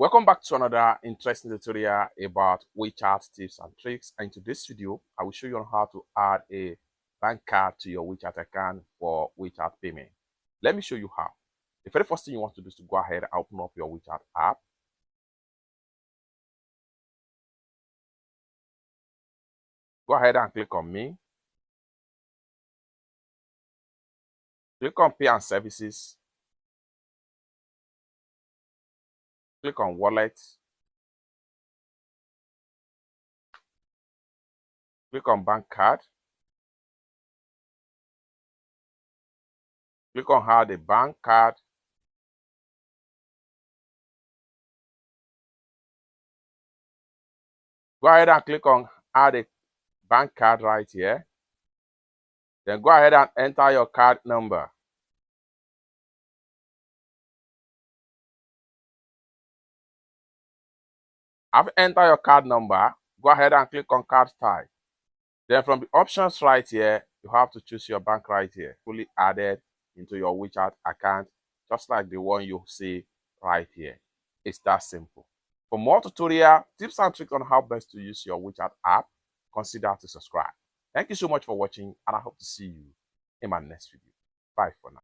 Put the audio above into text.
Welcome back to another interesting tutorial about WeChat tips and tricks. And in this video, I will show you on how to add a bank card to your WeChat account for WeChat payment. Let me show you how. The very first thing you want to do is to go ahead and open up your WeChat app. Go ahead and click on Me. Click on Pay and Services. Click on Wallet. Click on Bank Card. Click on Add a bank card. Go ahead and click on Add a bank card right here. Then go ahead and enter your card number. After enter your card number, go ahead and click on card type. Then from the options right here, you have to choose your bank right here, fully added into your WeChat account, just like the one you see right here. It's that simple. For more tutorial tips and tricks on how best to use your WeChat app, consider to subscribe. Thank you so much for watching, and I hope to see you in my next video. Bye for now.